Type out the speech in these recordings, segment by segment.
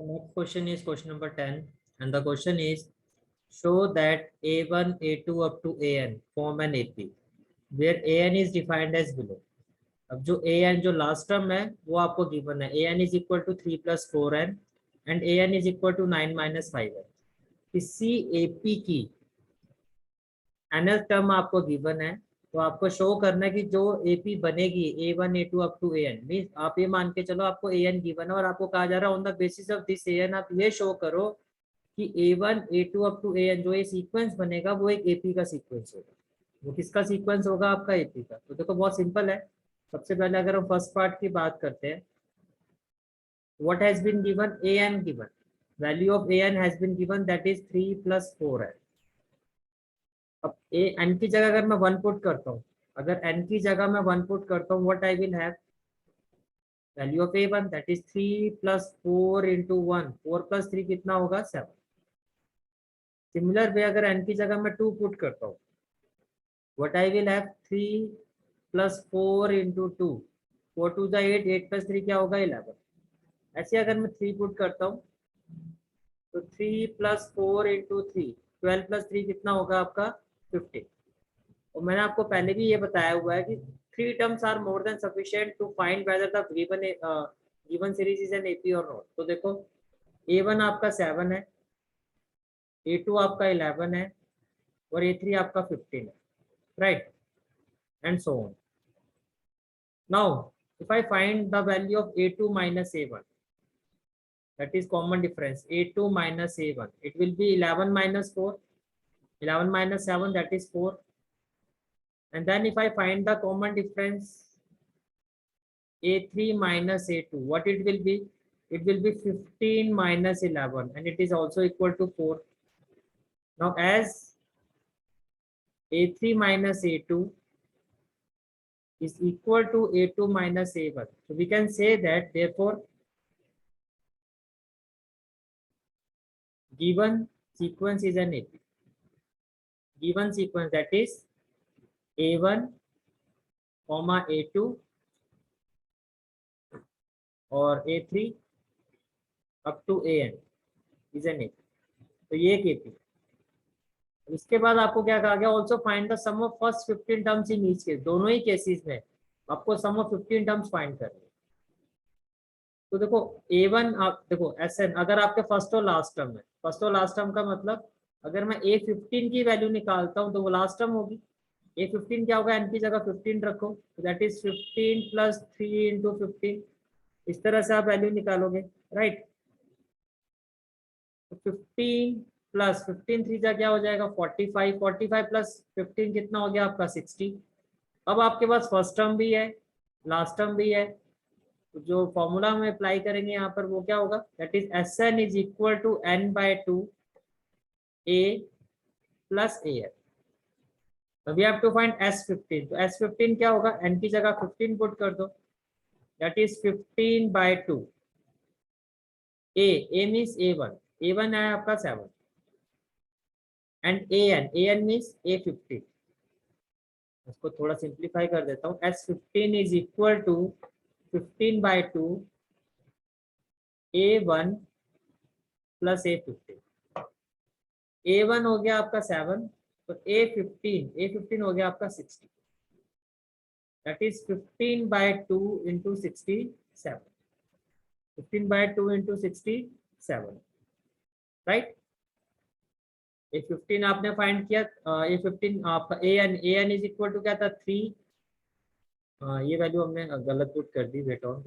The next question is question number 10, and the question is show that A1, A2 up to AN form an AP, where AN is defined as below. अब जो AN जो last term है वो आपको given है, AN is equal to 3+4N and AN is equal to 9-5N. किसी AP की NL term आपको गिवन है, तो आपको शो करना है कि जो AP बनेगी A1, A2 up to AN, means आप ये मान के चलो आपको AN गिवन है और आपको कहा जा रहा है on the basis of this AN आप ये शो करो कि A1, A2 up to AN जो ये सीक्वेंस बनेगा वो एक AP का सीक्वेंस होगा. वो किसका सीक्वेंस होगा? आपका AP का. तो देखो बहुत सिंपल है. सबसे पहले अगर हम फर्स्ट पार्ट की बात करते हैं, what has been given? AN given, value of AN has been given, that is 3+4N. अब n की जगह अगर मैं 1 पुट करता हूँ, अगर n की जगह मैं 1 पुट करता हूँ, what I will have? Value of A1 that is 3+4 into 1, 4+3 कितना होगा? 7. सिमिलर वे अगर n की जगह मैं 2 पुट करता हूँ, what I will have? 3+4 into 2, 4 to the 8, 8+3 क्या होगा? 11. ऐसे अगर मैं 3 पुट करता हूँ तो 3+4 into 3, 12+3 कितना होगा आपका? 15. और मैंने आपको पहले भी ये बताया हुआ है कि 3 terms are more than sufficient to find whether the given series is an AP और नॉट. तो देखो A1 आपका 7 है, A2 आपका 11 है और A3 आपका 15 है, right, and so on. Now if I find the value of A2 minus A1, that is common difference, A2 minus A1, it will be 11 minus 4, 11 minus 7, that is 4. And then if I find the common difference A3 minus A2, what it will be? It will be 15 minus 11 and it is also equal to 4. Now as A3 minus A2 is equal to A2 minus A1, so we can say that therefore given sequence is an AP. Given sequence, that is A1, A2 और A3 up to AN is an AP. तो ये एक AP. इसके बाद आपको क्या कहा गया? Also find the sum of first 15 terms in each case. दोनों ही केसेस में आपको सम ऑफ 15 टर्म्स फाइंड करने. तो देखो A1 आप देखो SN अगर आपके फर्स्ट और लास्ट टर्म है, फर्स्ट और लास्ट टर्म का मतलब अगर मैं A15 की वैल्यू निकालता हूँ तो वो लास्ट टर्म होगी. A15 क्या होगा? N की जगह 15 रखो, दैट इज 15 + 3 into 15. इस तरह से आप वैल्यू निकालोगे, राइट. 15 + 15 3 जा क्या हो जाएगा? 45. 45 + 15 कितना हो गया आपका? 60. अब आपके पास फर्स्ट टर्म भी है, लास्ट टर्म भी है, तो जो फॉर्मूला हम अप्लाई करेंगे यहाँ पर वो क्या होगा? That is SN is equal to N/2 A + AN. We have to find S15. तो S15 क्या होगा? N की जगह 15 पुट कर दो, that is 15/2 A means A1 है आपका 7 एंड AN मीन्स A15. इसको थोड़ा सिंप्लीफाई कर देता हूँ. S15 is equal to 15/2 A1 + A15. A1 हो गया आपका 7, तो A15 हो गया आपका 60. That is 15/2 into 67. 15/2 into 67, right. A15 आपने फाइंड किया. A15 आपका AN इज इक्वल टू क्या था? 3. ये वैल्यू हमने गलत पुट कर दी. Wait on.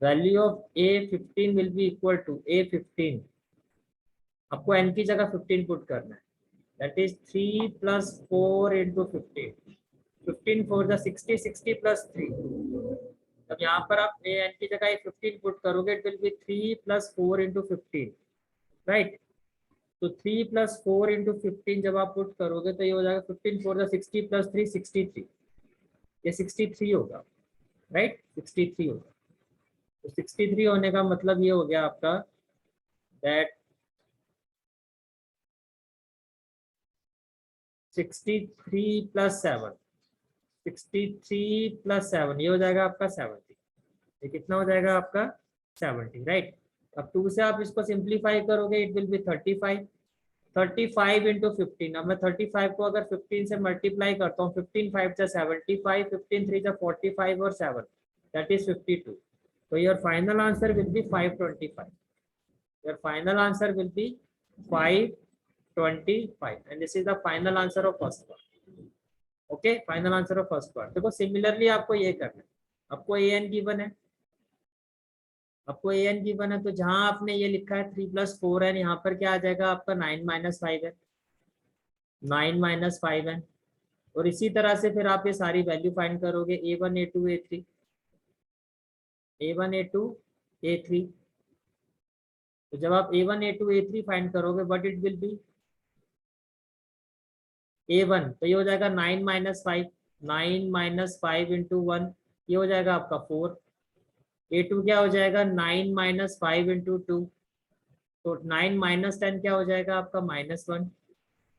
Value of A15 will be equal to A15. आपको N की जगह 15 पुट करना है, दैट इज 3 + 4 into 15. 15 4 = 60, 60 + 3. अब यहाँ पर आप N की जगह 15 पुट करोगे, it will be 3 + 4 into 15, right. तो 3 + 4 into 15 जब आप पुट करोगे तो ये हो जाएगा 15 4 = 60 + 3 63. ये 63 होगा, राइट. 63 होगा. तो 63 होने का मतलब ये हो गया आपका दैट 63 + 7 63 + 7 ये हो जाएगा आपका 70। ये कितना हो जाएगा आपका 70, राइट। अब 2 से आप इसको सिंप्लीफाई करोगे, इट विल बी 35। 35 इंटू 15। अब मैं 35 को अगर 15 से मल्टीप्लाई करता हूँ, 15 5 जा 75, 15 3 जा 45 और 7 that is 52। So your final answer will be 525. Your final answer will be 525, and this is the final answer of first part. Okay, final answer of first part. देखो सिमिलरली आपको ये करना है, आपको an गिवन है, आपको an given है, तो जहां आपने ये लिखा है 3 + 4 है, यहाँ पर क्या आ जाएगा आपका 9 - 5 है, 9 - 5 है। और इसी तरह से फिर आप ये सारी वैल्यू फाइंड करोगे, a1 a2 a3, a1 a2 a3। तो जब आप a1 a2 a3 फाइंड करोगे, but it will B a1, तो ये हो जाएगा 9 - 5, 9 - 5 इंटू 1, ये हो जाएगा आपका 4। a2 क्या हो जाएगा 9 - 5 इंटू 2, तो 9 - 10 क्या हो जाएगा आपका -1।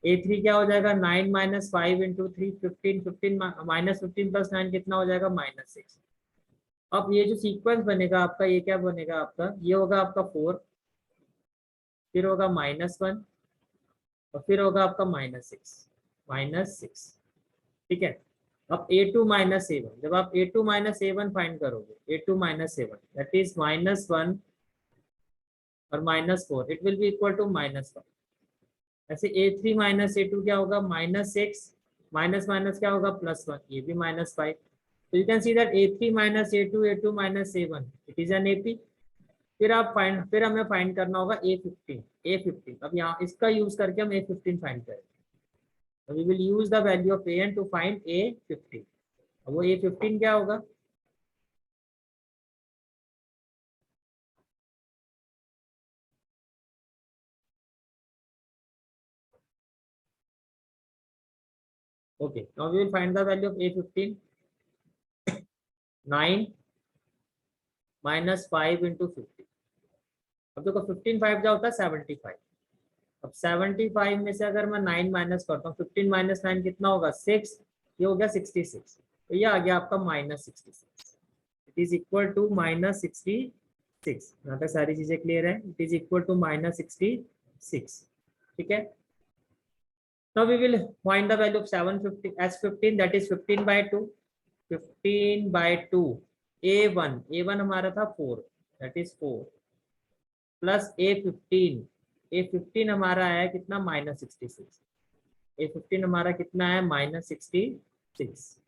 a3 क्या हो जाएगा 9 - 5 इंटू 3, 15, 15 -15 + 9 कितना हो जाएगा -6। अब ये जो सीक्वेंस बनेगा आपका, ये क्या बनेगा आपका, ये होगा आपका 4, फिर होगा -1 और फिर होगा आपका -6। ठीक है। अब a2 - a1, जब आप a2 - a1 फाइंड करोगे, a2 - a1 दैट इज -1 और -4, it will be equal to -1। ऐसे a3 - a2 क्या होगा -6, माइनस माइनस क्या होगा +1, ये भी -5। तो you can see that a3 - a2 a2 - a1 it is an AP। फिर हमें फाइंड करना होगा a15। अब यहाँ इसका यूज करके हम a15 फाइंड करेंगे। We will use the value of an to find a15। अब वो a15 क्या होगा, okay now we will find the value of a15। 9 - 5 into 50। अब देखो 15 5 क्या होता है 75। अब 75 में से अगर मैं 9 माइनस करता हूँ, 15 - 9 कितना होगा 6, ये हो गया 66। तो ये आ गया आपका -66। It is equal to -66। यहाँ तक सारी चीजें क्लियर है, इट इज इक्वल टू -66। ठीक है। Now we will find the value of 750 S15, that is 15/2। 15/2 a1 हमारा था 4, that is 4 प्लस a15 हमारा है कितना -66। a15 हमारा कितना है -66।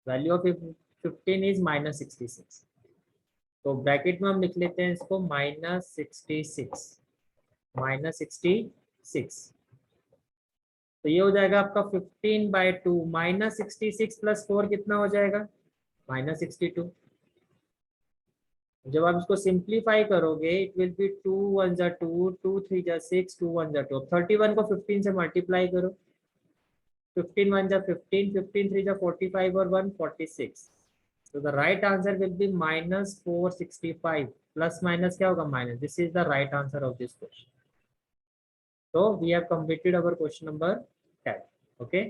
Value of a15 is -66। तो ब्रैकेट में हम लिख लेते हैं इसको -66। तो ये हो जाएगा आपका 15/2 -66 + 4 कितना हो जाएगा -62। जब आप इसको सिंप्लीफाई करोगे, इट विल बी 2 1 जा 2, 2 3 जा 6, 2 1 जा 2। 31 को 15 से मल्टीप्लाई करो, 15 1 जा 15, 15 3 जा 45 और 1 46। So the right answer will be -465। Plus minus क्या होगा minus. This is the right answer of this question. So we have completed our question number 10. Okay.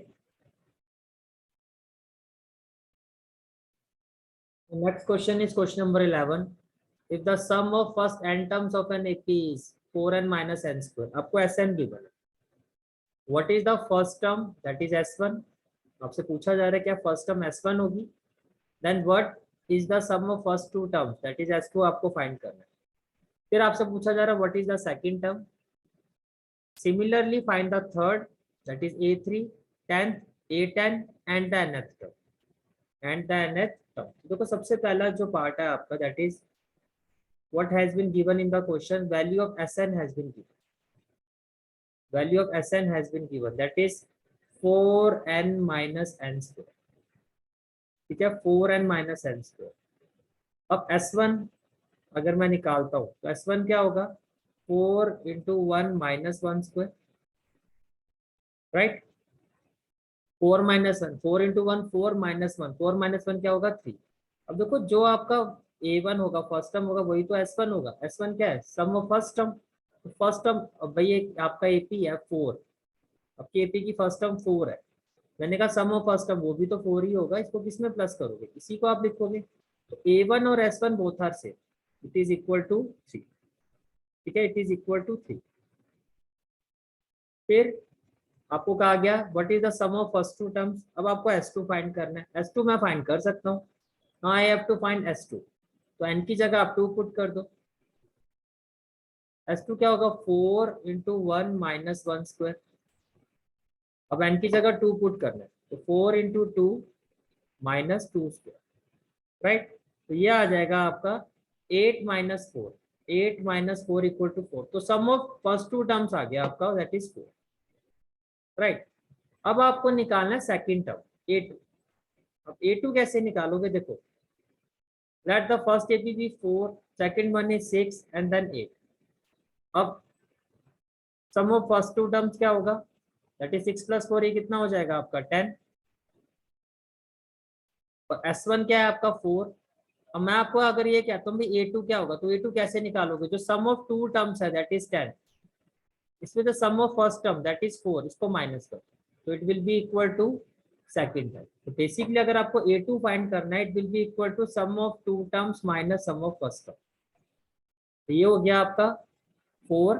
The next question is question number 11. If the sum of first n terms of an AP is 4n minus n square, आपको Sn given है. What is the first term? That is S1. आपसे पूछा जा रहा है क्या first term S1 होगी. Then what is the sum of first two terms? That is S2 आपको फाइंड करना है. फिर आपसे पूछा जा रहा है what is the second term? Similarly find the third, that is A3, 10th, A10 and the nth term. देखो सबसे पहला जो पार्ट है आपका, that is what has been given in the question, value of Sn has been given. Value of Sn has been given, that is 4n minus n square. ठीक है, 4n minus n square. अब S1 अगर मैं निकालता हूँ तो S1 क्या होगा 4 into 1 minus 1 square, right? 4 minus 1, 4 into 1 4 minus 1, 4 minus 1 क्या होगा 3. अब देखो जो आपका A1 होगा फर्स्ट टर्म होगा वही तो S1 होगा. S1 क्या है sum of first term. First term भाई आपका AP है 4, आपकी AP की फर्स्ट टर्म 4 है, मैंने कहा सम ऑफ फर्स्ट टर्म, वो भी तो 4 ही होगा, इसको किस में प्लस करोगे, इसी को आप लिखोगे। तो A1 और S1 both are same, it is equal to 3। ठीक है, इट इज इक्वल टू 3। फिर आपको कहा गया what is the sum of first two terms. अब आपको S2 फाइंड करना है। S2 मैं फाइंड कर सकता हूँ, now I have to find S2। तो n की जगह आप 2 पुट कर दो। S2 क्या होगा, 4 इंटू 1 माइनस 1 स्क्वायर। अब n की जगह 2 पुट करना है, तो 4 इंटू 2 माइनस 2 स्क्वायर, राइट। तो ये आ जाएगा आपका 8 माइनस 4, 8 माइनस 4 इक्वल टू 4। तो sum of first two terms आ गया आपका, दैट इज 4, राइट। अब आपको निकालना है सेकंड टर्म A2। अब A2 कैसे निकालोगे, देखो, let the first AP be 4, second one is 6 and then 8। अब sum of first two terms क्या होगा, दैट इज 6 प्लस 4, ये कितना हो जाएगा आपका 10। और S1 क्या है आपका 4। अब मैं आपको अगर ये कहता हूँ A2 क्या होगा, तो A2 कैसे निकालोगे, जो सम ऑफ टू टर्म्स है दैट इज 10, इसमें जो sum of first term that is 4, इसको माइनस करो, तो it will be equal to second term. तो बेसिकली अगर आपको A2 फाइंड करना है, it will be equal to sum of two terms minus sum of first term. तो ये हो गया आपका 4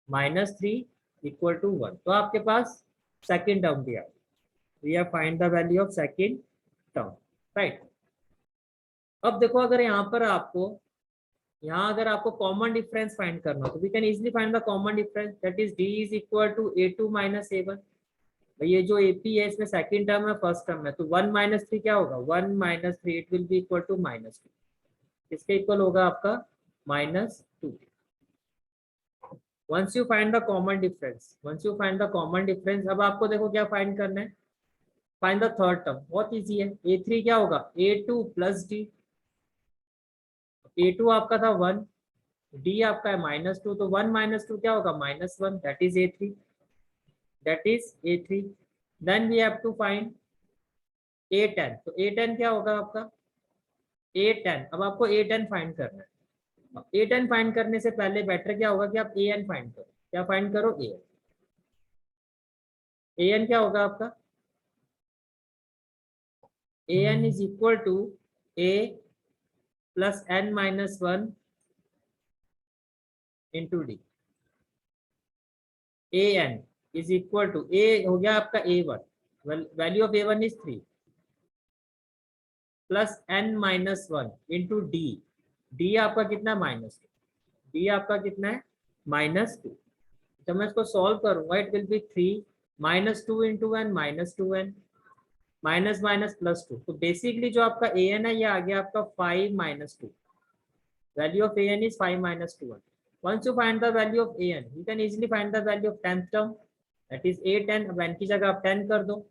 माइनस 3 इक्वल टू 1। तो आपके पास सेकंड टर्म भी आ गया। We have find the value of second term, right. अब देखो, अगर यहाँ पर आपको, यहाँ अगर आपको कॉमन डिफरेंस फाइंड करना हो, तो we can easily find the common difference, that is D is equal to A2 minus A1। ये जो AP है, इसमें सेकंड टर्म है, फर्स्ट टर्म है, तो 1 माइनस 3 क्या होगा, 1 minus 3, it will be equal to minus 2। इसके इक्वल होगा आपका minus 2। Once you find the common difference, once you find the common difference, अब आपको देखो क्या फाइंड करना है, फाइंड द थर्ड टर्म। बहुत इजी है, A3 क्या होगा, A2 प्लस D। A2 आपका था 1, D आपका है माइनस 2, तो 1 माइनस 2 क्या होगा, minus 1, that is A3, that is A3। Then we have to find A10। तो A10 क्या होगा आपका, A10। अब आपको A10 फाइंड करना है। अब A10 फाइंड करने से पहले बेटर क्या होगा कि आप AN फाइंड करो। क्या फाइंड करो, AN। AN क्या होगा आपका, AN is equal to A plus N minus 1 into D। AN is equal to, A हो गया आपका A1, value of A1 is 3, plus N minus 1 into D। D आपका कितना है, माइनस 2। D आपका कितना है, माइनस 2। जब मैं इसको सॉल्व करूंगा, it will be 3 minus 2 into N minus 2n, minus minus plus 2। तो बेसिकली जो आपका AN है, ये आ गया आपका 5 minus 2। Value of AN is 5 minus 2। Once you find the value of AN, you can easily find the value of 10th term, that is A10। अब n की जगह आप 10 कर दो,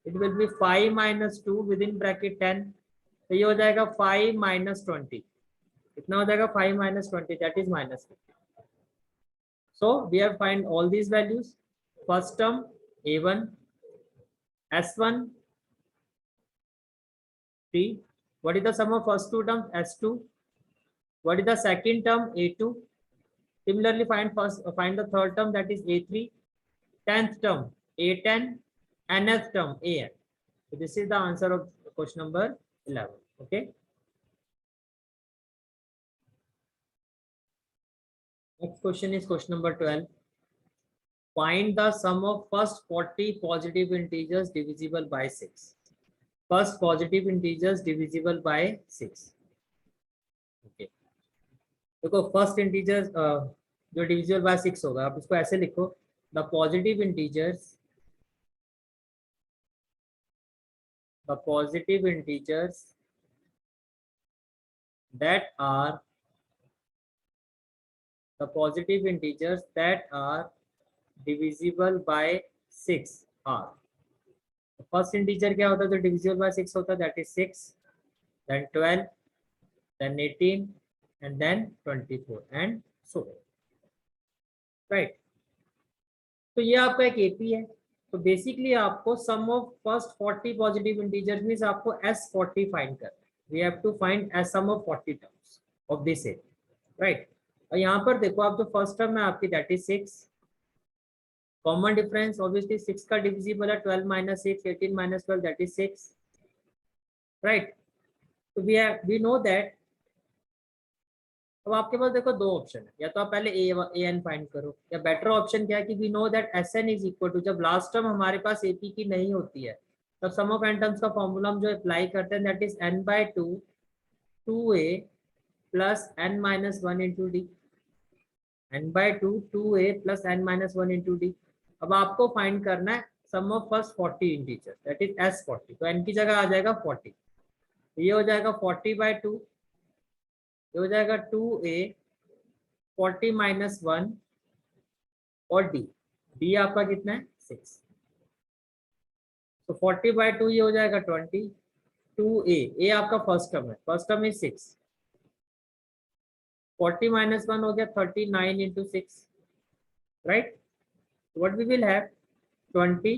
it will be 5 minus 2 within bracket 10। तो ये हो जाएगा 5 minus 20। कितना हो जाएगा, 5 minus 20, that is minus 50। So we have find all these values. First term A1, S1 3. What is the sum of first two terms, S2? What is the second term, A2? Similarly, find the third term, that is A3. 10th term A10, nth term AN. So this is the answer of question number 11. Okay. Next question is question number 12. Find the sum of first 40 positive integers divisible by 6. First positive integers divisible by 6. Okay. देखो first integer जो divisible by 6 होगा, आप इसको ऐसे लिखो, the positive integers, the positive integers that are divisible by 6 are, first integer क्या होता है जो डिविजिबल बाय 6 होता है, that is 6, then 12, then 18 and then 24 and so, right. तो ये आपका एक एपी है। तो बेसिकली आपको sum of first 40 positive integers means आपको S40 फाइंड करना है। We have to find S sum of 40 terms of this AP, right. और यहाँ पर देखो, आप जो फर्स्ट टर्म है आपकी that is 6, common difference obviously 6 का डिविजिबल है 12 minus 6, 18 minus 12 that is 6, right. तो वी नो दैट। अब आपके पास देखो दो ऑप्शन है, या तो आप पहले ए एन फाइंड करो, या बेटर ऑप्शन क्या है कि we know that S n is equal to, जब लास्ट टर्म हमारे पास एपी की नहीं होती है तब सम ऑफ एन टर्म्स का फॉर्मूला हम जो अप्लाई करते हैं that is n by two, two a plus n minus one into d, n by two, two a plus n minus one into d. अब आपको फाइंड करना है sum of first 40 integer that is S 40, तो N की जगह आ जाएगा 40, ये हो जाएगा 40 बाई टू, ये हो जाएगा 2a 40 माइनस 1 और डी, डी आपका कितना है 6, तो 40 बाई टू ये हो जाएगा 20, 2a, ए आपका फर्स्ट टर्म है, फर्स्ट टर्म इज 6, 40 माइनस 1 हो गया 39 into 6, right. What we will have 20,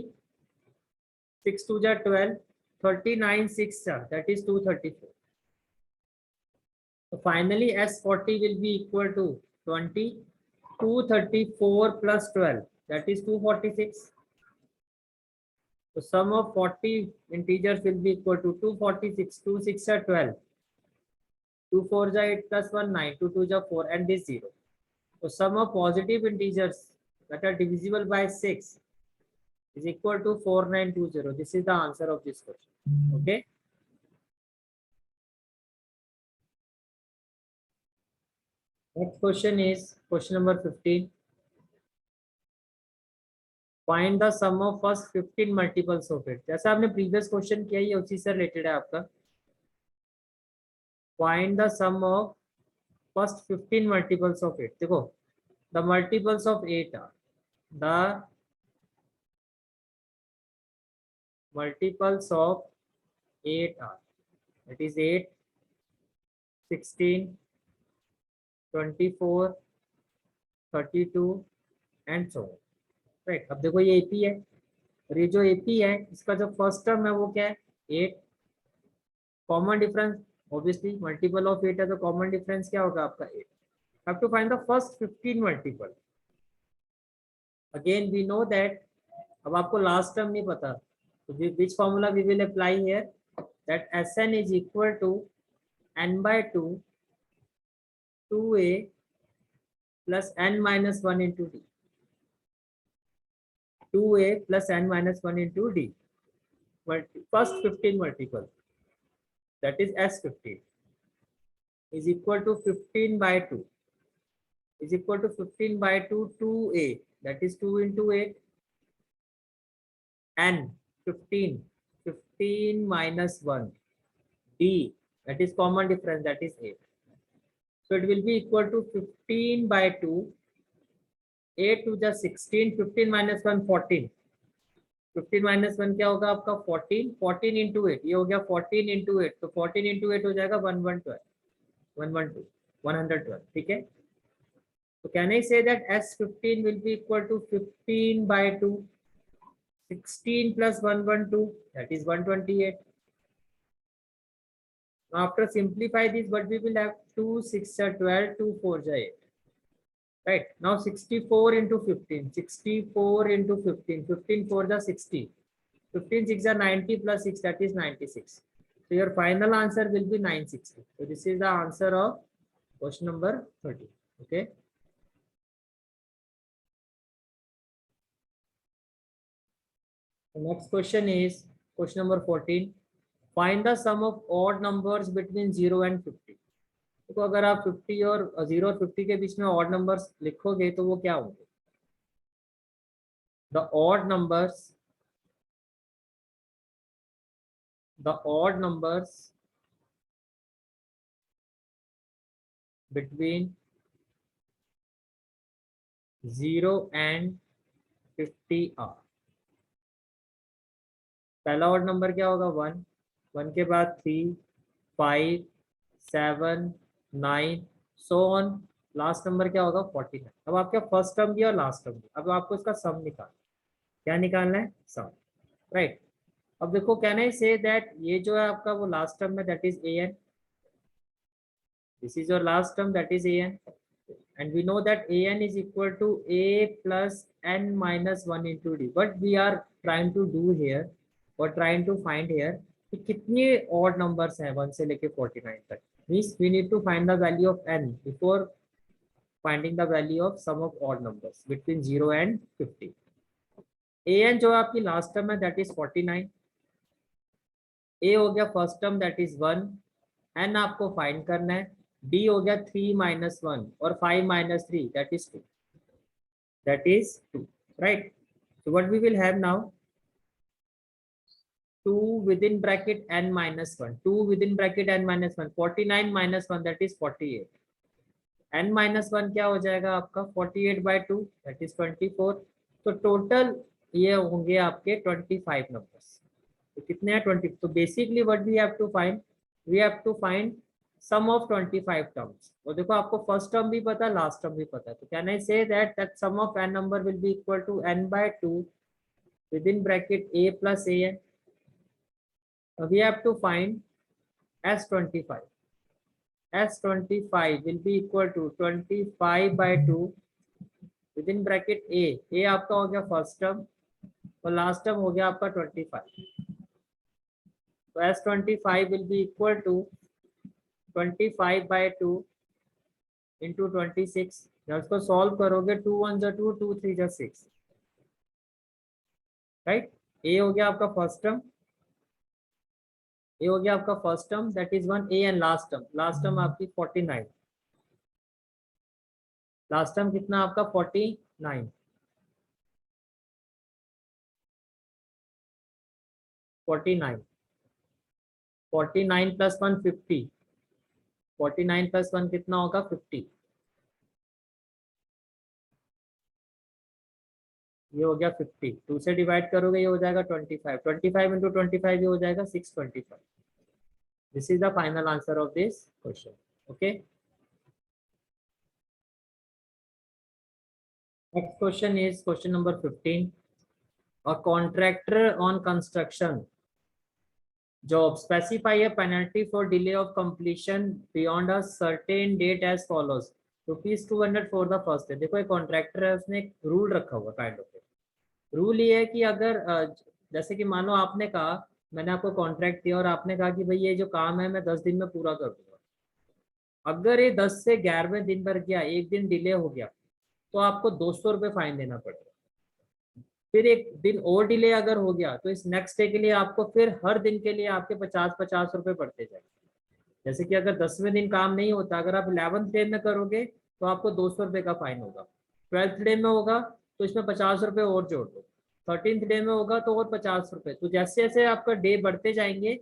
6 2 जा 12, 39 6 that is 234, so finally S40 will be equal to 20, 234 plus 12 that is 246. So sum of 40 integers will be equal to 246, 2 6 are 12, 2 4 is 8 plus 1 9, 2 2 is 4 and this 0. So sum of positive integers that are divisible by 6 is equal to 4920. This is the answer of this question. Okay. Next question is question number 15. Find the sum of first 15 multiples of it. जैसा आपने previous question किया ये उसी से related है आपका. Find the sum of first 15 multiples of it. देखो the multiples of 8 are the multiples of 8 are that is 8, 16, 24, 32 and so on. Right. अब देखो ये AP है और ये जो AP है इसका जो फर्स्ट टर्म है वो क्या है 8, common difference obviously multiple of 8 है तो कॉमन डिफरेंस क्या होगा आपका 8. Have to find the first 15 multiple. Again we know that, अब आपको लास्ट टर्म नहीं पता तो which formula we will apply here that Sn is equal to n by 2 2a plus n minus 1 into d, 2a plus n minus 1 into d, first 15 multiple that is S15 is equal to 15 by 2 is equal to 15 by 2 2a that is 2 into 8 and 15 15 minus 1 d that is common difference that is 8. So it will be equal to 15 by 2, 8 to the 16, 15 minus 1 14, 15 minus 1 क्या होगा आपका 14, 14 into 8 ये हो गया 14 into 8, तो 14 into 8 हो जाएगा 112, 112, 112. ठीक है. So can I say that S15 will be equal to 15 by 2, 16 plus 112 that is 128. Now after simplify this, what we will have 2 6 are 12, 2 4 are 8. Right. Now 64 into 15, 64 into 15, 15 4 are 60, 15 6 are 90 plus 6 that is 96. So your final answer will be 960. So this is the answer of question number 30. Okay. The next question is question number 14. Find the sum of odd numbers between 0 and 50. तो अगर आप 50 और 0 और 50 के बीच में odd numbers लिखोगे तो वो क्या होंगे? The odd numbers between 0 and 50 are. पहला ऑड नंबर क्या होगा 1, 1 के बाद 3, 5, 7, 9 सो ऑन, लास्ट नंबर क्या होगा 49. अब आपका फर्स्ट टर्म दिया और लास्ट टर्म दिया, अब आपको इसका सम निकालना. क्या निकालना है? सम. राइट. अब देखो कैन आई से दैट ये जो है आपका वो लास्ट टर्म है that is an, this is your last term that is an. and we know that an is equal to a plus n minus 1 into d. What we are trying to do here or trying to find here कि कितने odd numbers हैं 1 से लेके 49 तक. Means we need to find the value of n before finding the value of sum of odd numbers between 0 and 50. an जो आपकी last term है that is 49. a हो गया first term that is 1. n आपको find करना है. d हो गया 3 minus 1 और 5 minus 3 that is 2. That is 2, right? So what we will have now, 2 within bracket n minus 1, 2 within bracket n minus 1, 49 minus 1 that is 48. n minus 1 क्या हो जाएगा आपका 48 by 2 that is 24. तो टोटल ये होंगे आपके 25 नंबर्स. तो कितने हैं 20. तो basically what we have to find, we have to find sum of 25 terms. और देखो आपको फर्स्ट टर्म भी पता है, लास्ट टर्म भी पता है. तो can I say that sum of n number will be equal to n by 2 within bracket a plus an. We have to find S25. S25 will be equal to 25 by 2 within bracket a. A आपका हो गया first term और last term हो गया आपका 25. तो S25 will be equal to 25 by 2 into 26. जब उसको सॉल्व करोगे 2 1 जा 2, 2 3 जा 6, राइट. ए हो गया आपका फर्स्ट टर्म, ये हो गया आपका first term that is 1 a and last term आपकी 49. लास्ट टर्म कितना आपका 49. 49 प्लस 1 50. 49 प्लस 1 कितना होगा 50. ये हो गया 50. 2 से डिवाइड करोगे ये हो जाएगा 25. 25 इंटू 25 ये हो जाएगा 625. This is the final answer of this question. Okay, next question is question number 15. A contractor on construction job specify a penalty for delay of completion beyond a certain date as follows. ₹200 for the first day. देखो एक contractor है, उसने एक rule रखा हुआ kind of. Rule ये है कि अगर जैसे कि मानो आपने कहा, मैंने आपको कॉन्ट्रैक्ट दिया और आपने कहा कि भाई ये जो काम है मैं 10 दिन में पूरा कर दूंगा. अगर ये 10 से 11वें दिन पर गया, एक दिन डिले हो गया, तो आपको 200 रुपये फाइन देना पड़ेगा. फिर एक दिन और डिले अगर हो गया तो इस नेक्स्ट डे के लिए आपको फिर हर दिन के लिए आपके 50-50 रुपये पड़ते जाएंगे. जैसे कि अगर 10वें दिन काम नहीं होता, अगर आप 11th डे में करोगे तो आपको 200 रुपये का फाइन होगा. 12th डे में होगा तो इसमें 50 रुपये और जोड़ दो. 13th डे में होगा तो और 50 रुपये. तो जैसे जैसे आपका डे बढ़ते जाएंगे,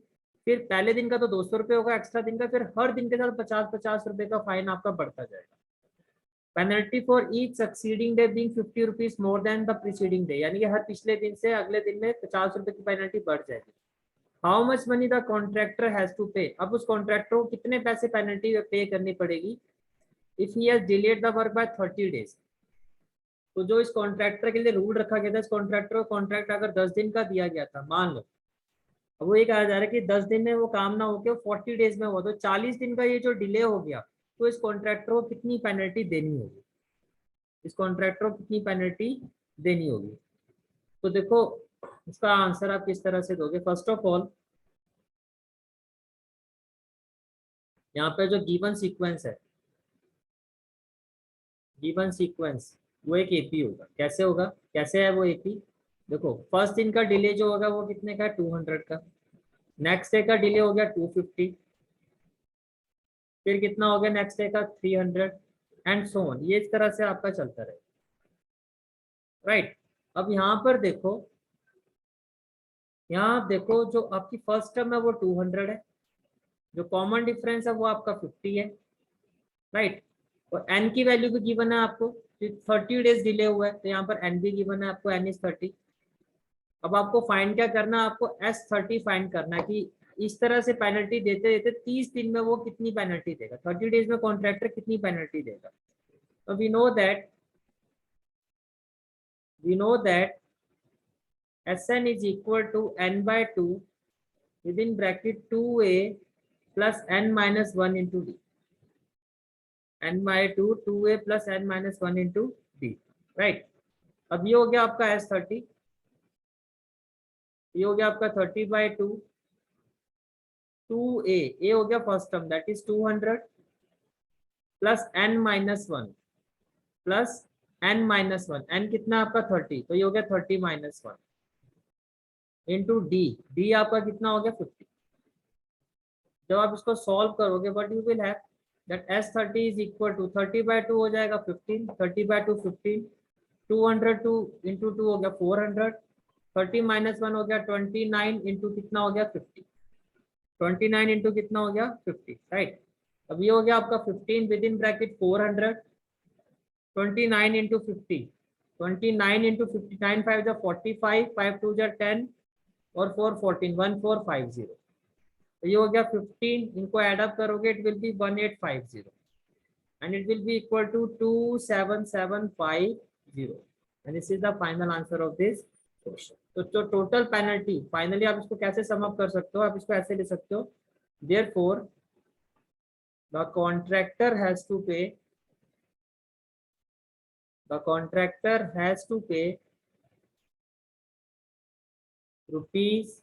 फिर पहले दिन का तो 200 रुपये होगा एक्स्ट्रा दिन का, फिर हर दिन के साथ 50-50 रुपये का फाइन आपका बढ़ता जाएगा. Penalty for each succeeding day being 50 rupees more than the preceding day. यानी कि हर पिछले दिन से अगले दिन में 50 रुपये की पेनल्टी बढ़ जाएगी. How much money the contractor has to pay. अब उस कॉन्ट्रैक्टर को कितने पैसे पेनल्टी पे करनी पड़ेगी if he has delayed the work by 30 days. तो जो इस कॉन्ट्रैक्टर के लिए रूल रखा गया था, इस कॉन्ट्रैक्टर को कॉन्ट्रैक्ट अगर 10 दिन का दिया गया था, मान लो, अब वो ये कहा जा रहा है कि 10 दिन में वो काम ना होके 40 डेज में हुआ, तो 40 दिन का ये जो डिले हो गया, तो इस कॉन्ट्रैक्टर को कितनी पेनल्टी देनी होगी, इस कॉन्ट्रैक्टर को कितनी पेनल्टी देनी होगी. तो देखो इसका आंसर आप किस तरह से दोगे. फर्स्ट ऑफ ऑल यहाँ पे जो गिवन सीक्वेंस है, गिवन सीक्वेंस वो एक एपी होगा. कैसे होगा, कैसे है वो एपी. देखो फर्स्ट दिन का डिले जो होगा वो कितने का, 200 का. नेक्स्ट डे का डिले हो गया 250. फिर कितना हो गया नेक्स्ट डे का 300 एंड सो ऑन. ये इस तरह से आपका चलता रहे, राइट. अब यहाँ पर देखो, यहाँ आप देखो जो आपकी फर्स्ट टर्म है वो 200 है, जो कॉमन डिफरेंस है वो आपका 50 है, राइट. और एन की वैल्यू भी गिवन है आपको, 30 डेज डिले हुआ है, तो यहाँ पर एन भी गिवन है आपको, एन इज 30. अब आपको फाइंड क्या करना है, आपको S30 फाइंड करना है कि इस तरह से पेनल्टी देते देते 30 दिन में वो कितनी पेनल्टी देगा, 30 डेज में कॉन्ट्रैक्टर कितनी पेनल्टी देगा. तो we know that Sn is equal to n by 2 within bracket 2a plus n minus 1 into d. n by 2 2a plus n minus 1 into b, right. अब ये हो गया आपका S30, ये हो गया आपका 30 by 2 2a, ए हो गया first term that is 200 plus n minus 1 plus n minus 1, n कितना आपका 30, तो ये हो गया 30 माइनस 1 इंटू डी, डी आपका कितना हो गया 50। जब आप इसको सॉल्व करोगे but you will have that S30 is equal to 30 by 2 हो जाएगा 15, 30 by 2 15, 202 इंटू 2 हो गया 400, 30 माइनस 1 हो गया 29 इंटू कितना हो गया 50, 29 इंटू कितना हो गया 50, राइट। अब ये हो गया आपका 15 with in bracket 400, 29 into 50, 29 into 59 5 जा 45, 5 2 जा 10 और 4 14 1450। तो ये हो गया 15, इनको ऐड अप करोगे it will B 1850 and it will be equal to 27750 and this is the final answer of this question। तो जो टोटल पेनल्टी फाइनली आप इसको कैसे सम अप कर सकते हो, आप इसको ऐसे ले सकते हो, therefore the contractor has to pay rupees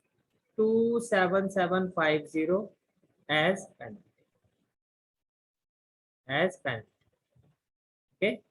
27750 as penalty, okay।